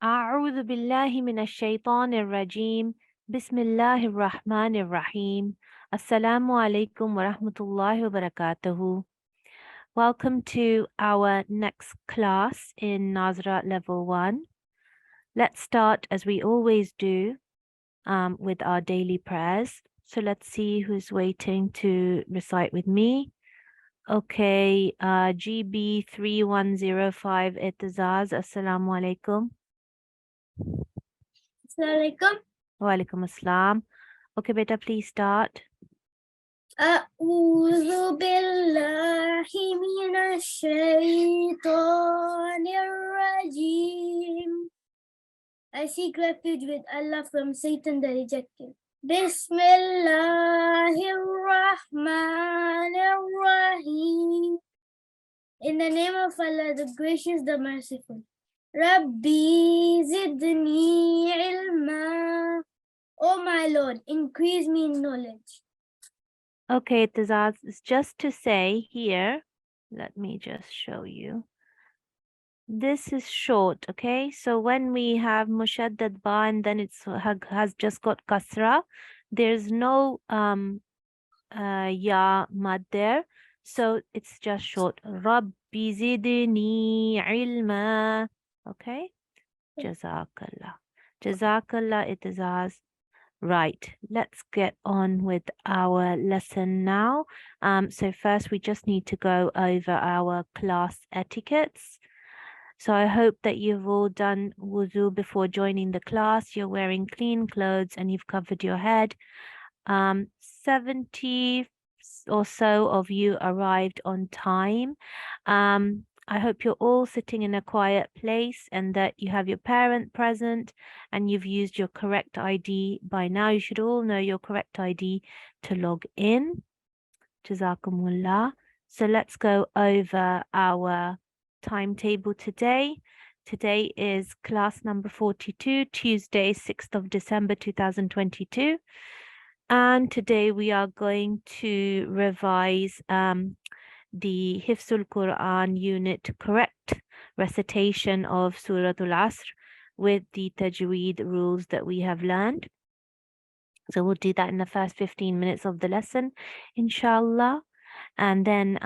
أعوذ بالله من الشيطان الرجيم بسم الله الرحمن الرحيم السلام عليكم ورحمة الله وبركاته. Welcome to our next class in Nazirah level 1. Let's start as we always do with our daily prayers. So let's see who's waiting to recite with me. Okay, GB 3105 Itazaz, Assalamu alaikum. Assalamualaikum. Walaikum assalam. Okay, beta, please start. A'udhu billahi minash shaitanir rajim. I seek refuge with Allah from Satan the rejected. Bismillahirrahmanirrahim. In the name of Allah, the gracious, the merciful. Rabbi zidni ilma. Oh my Lord, increase me in knowledge. Okay, Tazaz, it's just to say here, let me just show you. This is short, okay? So when we have mushaddad ba and then it's has just got kasra, there's no ya mad there. So it's just short. Rabbi zidni ilma. Okay? Jazakallah. Jazakallah, Itazaz. Right, let's get on with our lesson now. So first we just need to go over our class etiquettes. So I hope that you've all done wuzu before joining the class. You're wearing clean clothes and you've covered your head. 70 or so of you arrived on time. I hope you're all sitting in a quiet place and that you have your parent present and you've used your correct ID. By now, you should all know your correct ID to log in. Jazakumullah. So let's go over our timetable today. Today is class number 42, Tuesday, 6th of December, 2022. And today we are going to revise the Hifzul-Qur'an unit correct recitation of Surah Al-Asr with the Tajweed rules that we have learned. So we'll do that in the first 15 minutes of the lesson, inshallah. And then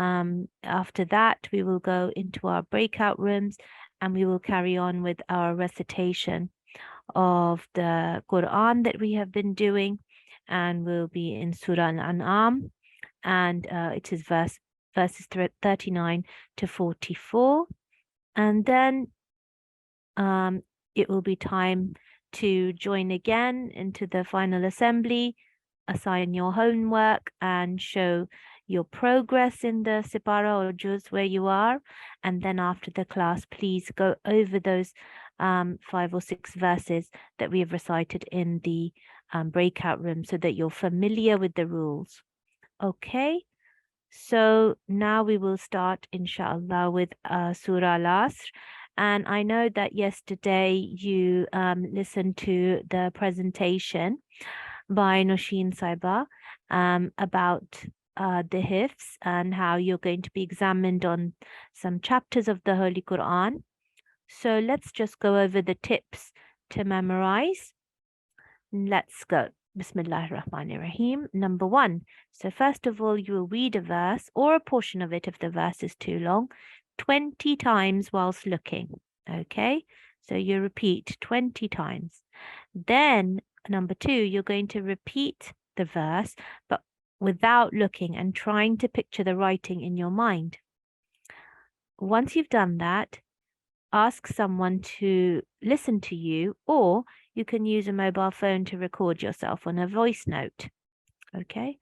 after that, we will go into our breakout rooms and we will carry on with our recitation of the Quran that we have been doing. And we'll be in Surah Al-An'am. And it is verses 39 to 44. And then it will be time to join again into the final assembly, assign your homework and show your progress in the Sipara or Juz where you are. And then after the class, please go over those 5 or 6 verses that we have recited in the breakout room so that you're familiar with the rules. Okay, so now we will start, inshallah, with Surah Al-Asr. And I know that yesterday you listened to the presentation by Noshin Saiba about the Hifz and how you're going to be examined on some chapters of the Holy Quran. So let's just go over the tips to memorize. Let's go. Bismillahirrahmanirrahim. Number 1. So first of all, you will read a verse or a portion of it if the verse is too long, 20 times whilst looking. Okay, so you repeat 20 times. Then number 2, you're going to repeat the verse, but without looking and trying to picture the writing in your mind. Once you've done that, ask someone to listen to you, or you can use a mobile phone to record yourself on a voice note. Okay.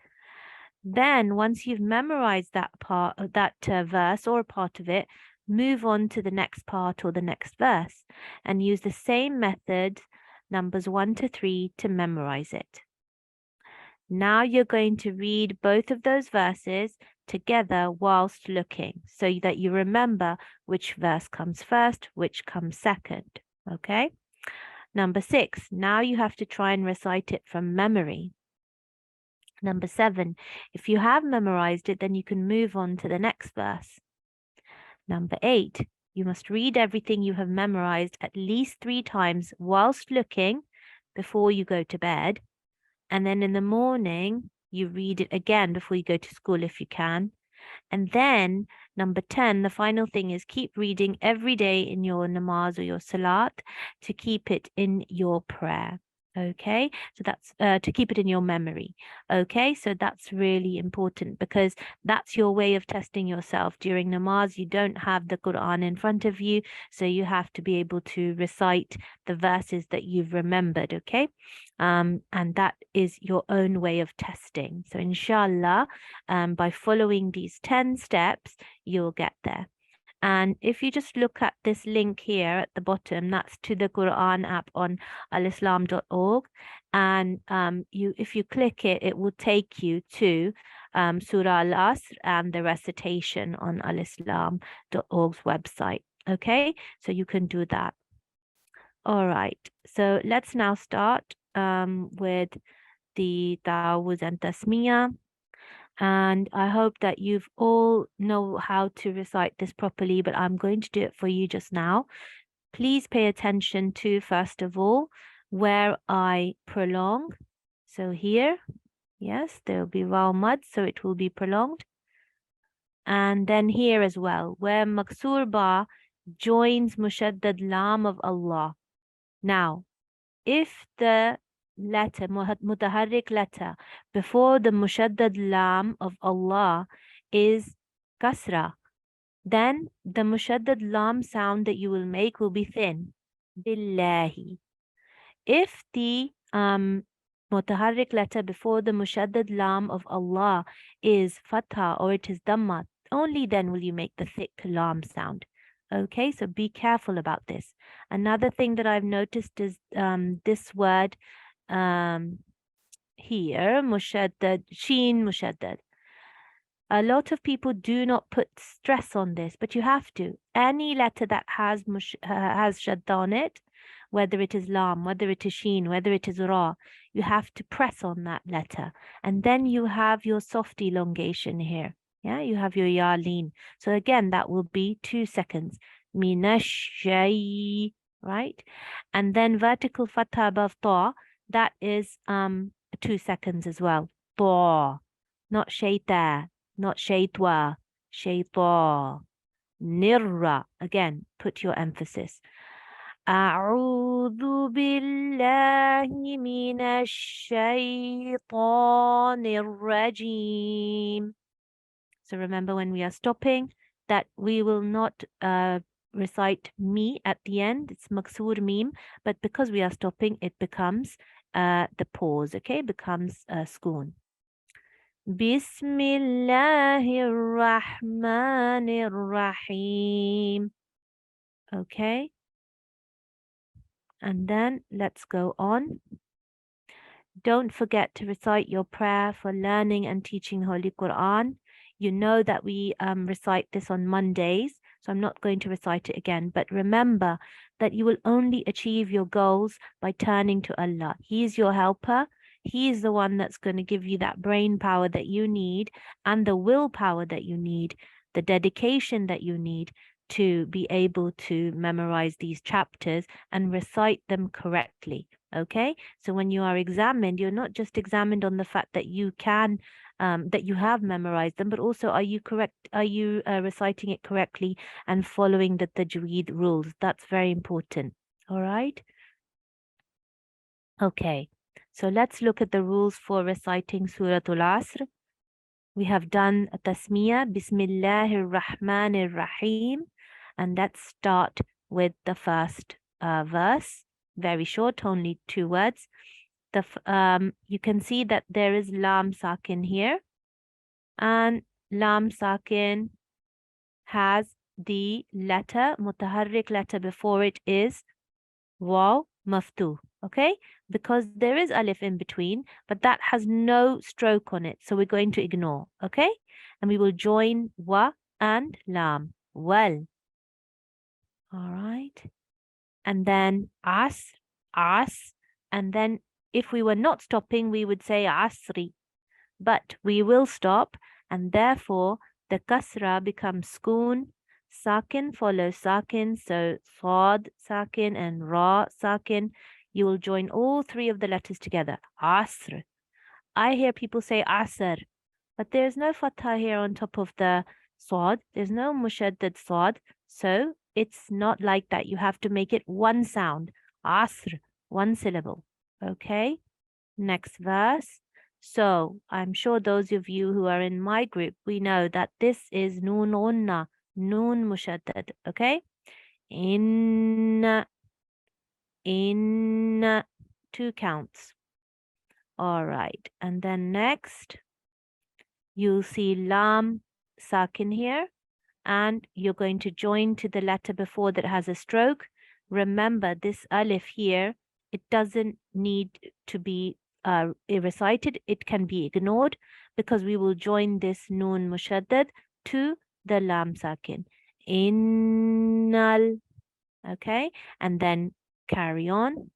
Then once you've memorized that part of that verse or a part of it, move on to the next part or the next verse and use the same method, numbers 1 to 3, to memorize it. Now you're going to read both of those verses together whilst looking so that you remember which verse comes first, which comes second. Okay. Number 6, now you have to try and recite it from memory. Number 7, if you have memorized it, then you can move on to the next verse. Number 8, You must read everything you have memorized at least 3 times whilst looking before you go to bed. And then in the morning, you read it again before you go to school if you can. And then number 10, the final thing is keep reading every day in your namaz or your salat to keep it in your prayer. Okay, so that's to keep it in your memory. Okay, so that's really important because that's your way of testing yourself. During namaz, you don't have the Quran in front of you, so you have to be able to recite the verses that you've remembered. Okay, and that is your own way of testing. So inshallah, by following these 10 steps, you'll get there. And if you just look at this link here at the bottom, that's to the Quran app on alislam.org. And if you click it, it will take you to Surah Al-Asr and the recitation on alislam.org's website. Okay, so you can do that. All right, so let's now start with the Ta'awuz and Tasmiyah. And I hope that you've all know how to recite this properly, but I'm going to do it for you just now. Please pay attention to, first of all, where I prolong. So here, yes, there will be waw mud, so it will be prolonged. And then here as well, where maksur ba joins mushaddad lam of Allah. Now, if the letter, mutaharrik letter, before the mushaddad lam of Allah is kasra, then the mushaddad lam sound that you will make will be thin. Billahi. If the mutaharrik letter before the mushaddad lam of Allah is fatha or it is dhamma, only then will you make the thick lam sound. Okay, so be careful about this. Another thing that I've noticed is this word here, mushaddad, sheen mushaddad. A lot of people do not put stress on this, but you have to. Any letter that has shadda on it, whether it is lam, whether it is sheen, whether it is ra, you have to press on that letter. And then you have your soft elongation here. Yeah, you have your ya lean. So again, that will be 2 seconds. Minashay, right? And then vertical fatha above ta, that is 2 seconds as well. Ta, not shaita, not shaitwa, shaita. Nirra, again, put your emphasis. أعوذ بالله من الشيطان الرجيم. So remember when we are stopping that we will not recite me at the end. It's maksur mim, but because we are stopping, it becomes the pause, okay? Becomes skoon. Bismillahir Rahmanir Rahim. Okay. And then let's go on. Don't forget to recite your prayer for learning and teaching Holy Quran. You know that we recite this on Mondays, so I'm not going to recite it again. But remember that you will only achieve your goals by turning to Allah. He is your helper. He is the one that's going to give you that brain power that you need and the willpower that you need, the dedication that you need to be able to memorize these chapters and recite them correctly. Okay, so when you are examined, you're not just examined on the fact that you can, that you have memorized them, but also are you correct? Are you reciting it correctly and following the tajweed rules? That's very important. All right. Okay, so let's look at the rules for reciting Suratul Asr. We have done a tasmiyah, Bismillahir Rahmanir Rahim, and let's start with the first verse. Very short, only 2 words. You can see that there is lam sakin here, and lam sakin has the letter, mutaharrik letter before it is waw maftu. Okay, because there is alif in between, but that has no stroke on it, so we're going to ignore. Okay, and we will join wa and lam. Well, all right, and then as, and then if we were not stopping, we would say asri, but we will stop, and therefore the kasra becomes skoon, Sakin follows sakin, so sad sakin and ra sakin. You will join all three of the letters together. Asr. I hear people say asr, but there's no fatha here on top of the sad. There's no mushaddad sad. So it's not like that. You have to make it one sound. Asr, one syllable. Okay? Next verse. So I'm sure those of you who are in my group, we know that this is noon unna, noon mushaddad. Okay? In, two counts. All right. And then next, you'll see lam sakin here, and you're going to join to the letter before that has a stroke. Remember, this alif here, it doesn't need to be recited. It can be ignored because we will join this noon mushaddad to the lam sakin. Innal, okay? And then carry on.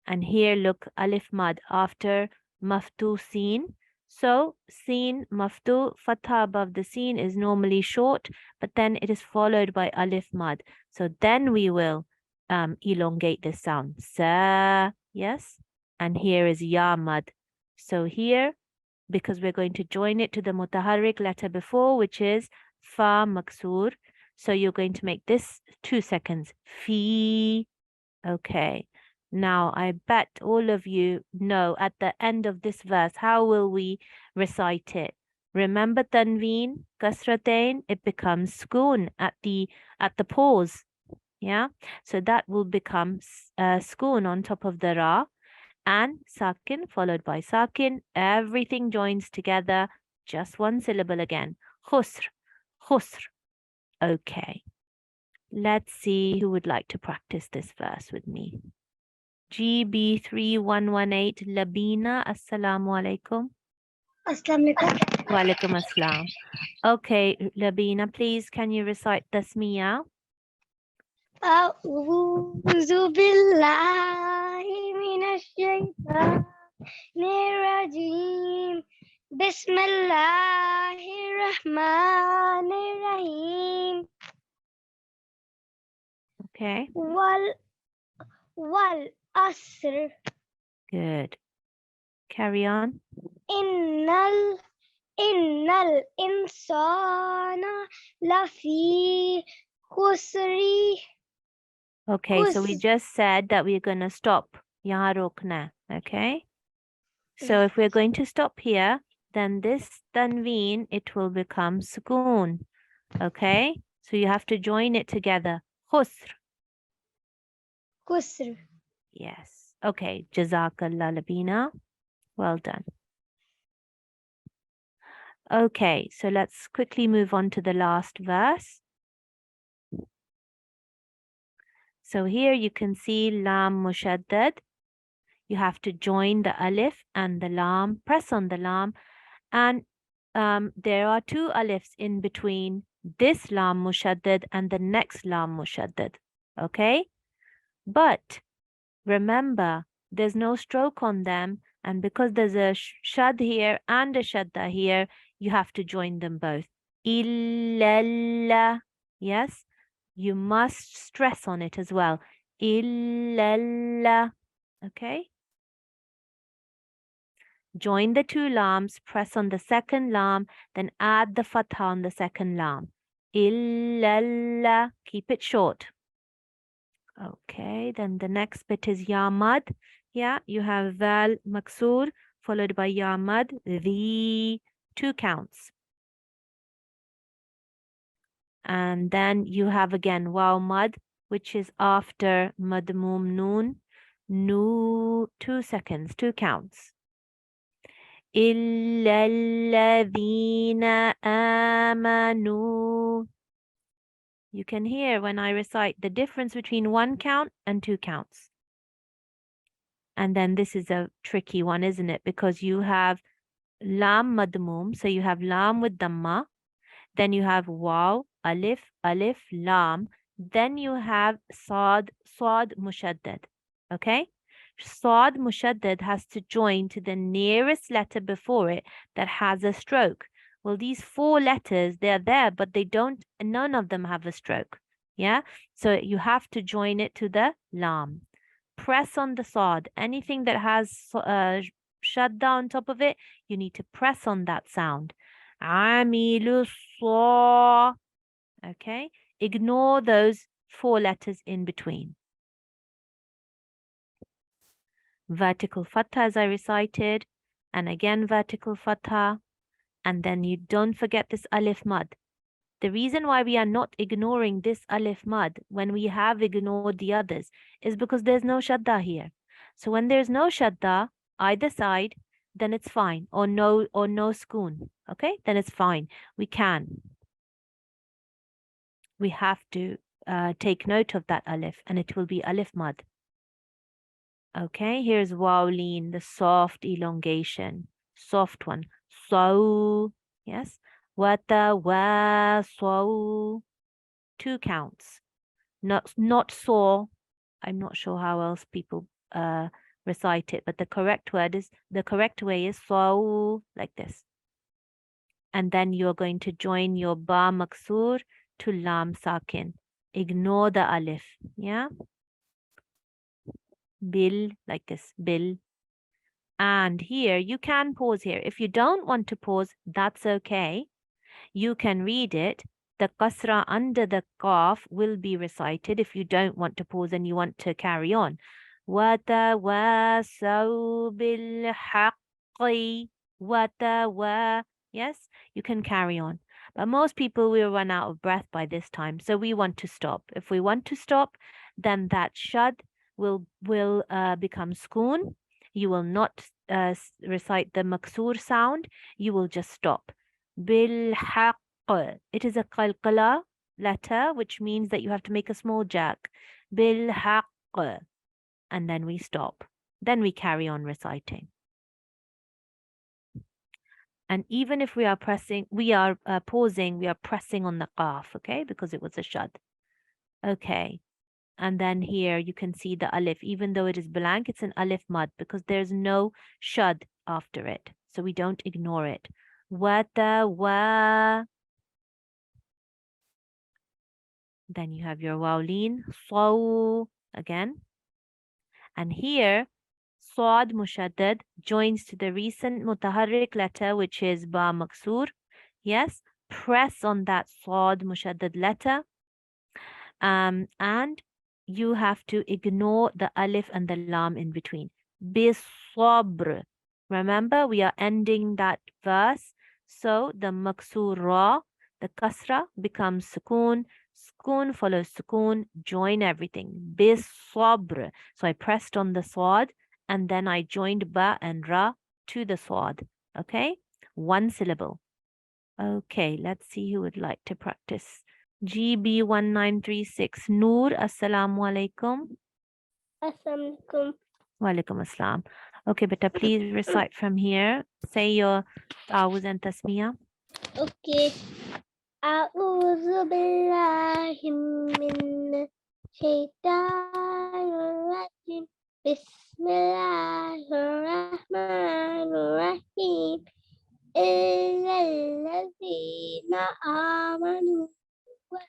And here look, alif mad after maftu seen. So seen, maftu, fatha above the seen is normally short, but then it is followed by alif mad. So then we will elongate this sound. Sa, yes? And here is ya mad. So here, because we're going to join it to the mutaharrik letter before, which is fa maksur. So you're going to make this 2 seconds. Fi. Okay. Now, I bet all of you know at the end of this verse, how will we recite it? Remember tanveen, kasratain, it becomes skoon at the pause. Yeah. So that will become skoon on top of the ra, and sakin followed by sakin. Everything joins together. Just one syllable again. Khusr, khusr. Okay. Let's see who would like to practice this verse with me. GB3118 Labina, Assalamu alaikum. Assalamu alaikum. Wa alaikum assalam. Okay, Labina, please can you recite Tasmiyah? A'udhu billahi minash shaitanir rajim. Bismillahir rahmanir rahim. Okay, Wal asr. good. Carry on. Innal insana lafi khusri. Okay, so we just said that we're going to stop. Yahan rokna, okay? So if we're going to stop here, then this tanveen, it will become sukoon. Okay? So you have to join it together. Khusr. Khusr. Yes. Okay. Jazakallah Labina. Well done. Okay, so let's quickly move on to the last verse. So here you can see lam mushaddad. You have to join the alif and the lam, press on the lam, and there are two alifs in between this lam mushaddad and the next lam mushaddad. Okay? But remember, there's no stroke on them, and because there's a shad here and a shadda here, you have to join them both. Illalla. Yes? You must stress on it as well. Illalla. Okay? Join the two lams, press on the second lam, then add the fatha on the second lam. Illalla. Keep it short. Okay, then the next bit is ya mad. Yeah, you have val maksur followed by ya mad, the 2 counts. And then you have again waw mad, which is after madmum noon, nu 2 seconds, 2 counts. Illa alladhina amanu. You can hear when I recite the difference between 1 count and 2 counts. And then this is a tricky one, isn't it? Because you have lam madmum, so you have lam with dhamma, then you have waw, alif, alif, lam, then you have sad mushaddad. Okay? Sad mushaddad has to join to the nearest letter before it that has a stroke. Well, these 4 letters, they're there, but none of them have a stroke. Yeah. So you have to join it to the lam. Press on the sod. Anything that has shadda on top of it, you need to press on that sound. Amilu saw. Okay. Ignore those 4 letters in between. Vertical fatha as I recited, and again vertical fatha, and then you don't forget this alif mad. The reason why we are not ignoring this alif mad when we have ignored the others is because there's no shadda here. So when there's no shadda either side, then it's fine, or no skoon. Okay, then it's fine. We have to take note of that alif, and it will be alif mad. Okay, here's wawleen, the soft elongation, soft one. So, yes. Wata wa so. 2 counts. Not saw. I'm not sure how else people recite it, but the correct way is so, like this. And then you're going to join your ba maksur to lam sakin. Ignore the alif. Yeah. Bil, like this. Bil. And here you can pause here. If you don't want to pause, that's okay. You can read it. The qasra under the qaf will be recited if you don't want to pause and you want to carry on. وَتَوَاسَوْا بِالْحَقِّ وَتَوَا. Yes, you can carry on. But most people will run out of breath by this time, so we want to stop. If we want to stop, then that shad will become skoon. You will not recite the maksur sound. You will just stop. Bilhaq. It is a qalqala letter, which means that you have to make a small jerk. Bilhaq. And then we stop. Then we carry on reciting. And even if we are pausing, we are pressing on the qaf, okay? Because it was a shad. Okay. And then here you can see the alif. Even though it is blank, it's an alif mad because there's no shad after it. So we don't ignore it. Wata wa. Then you have your wawleen. So again. And here, Saad Mushaddad joins to the recent mutaharrik letter, which is Ba Maksur. Yes, press on that Saad Mushaddad letter. And you have to ignore the alif and the lam in between. Bisabr. Remember, we are ending that verse. So the Maksur Ra, the Kasra becomes Sukoon. Sukoon follows Sukoon. Join everything. Bisabr. So I pressed on the Swad and then I joined Ba and Ra to the Swad. Okay? 1 syllable. Okay, let's see who would like to practice. GB1936. Noor, Assalamu alaikum. Assalamualaikum. Walaikum assalam. Okay, beta, please recite from here. Say your ta'awuz and tasmiyah. Okay. A'udzu billahi min syaitanir rajim. Bismillahirrahmanirrahim. Illalladzina amanu wa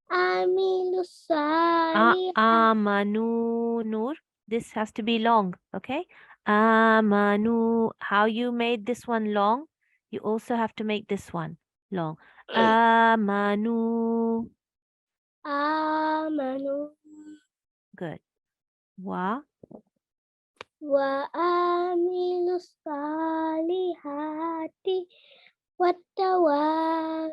amilus salihati. Amanu, Noor. This has to be long, okay? Amanu. How you made this one long, you also have to make this one long. Amanu. Amanu Good. Wa. wa amilus salihati wattawasaw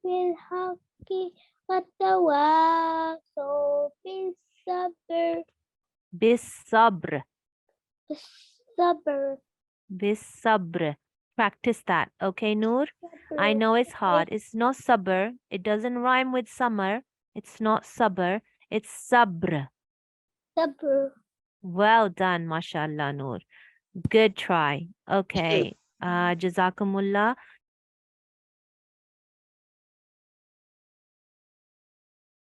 bil haqqi wattawasaw bis sabr. Bisabr. Sabr. Bisabr. Practice that, okay, Noor? I know it's hard. It's not sabr. It doesn't rhyme with summer. It's not sabr. It's sabr. Sabr. Well done, mashallah, Noor. Good try. Okay. Jazakumullah.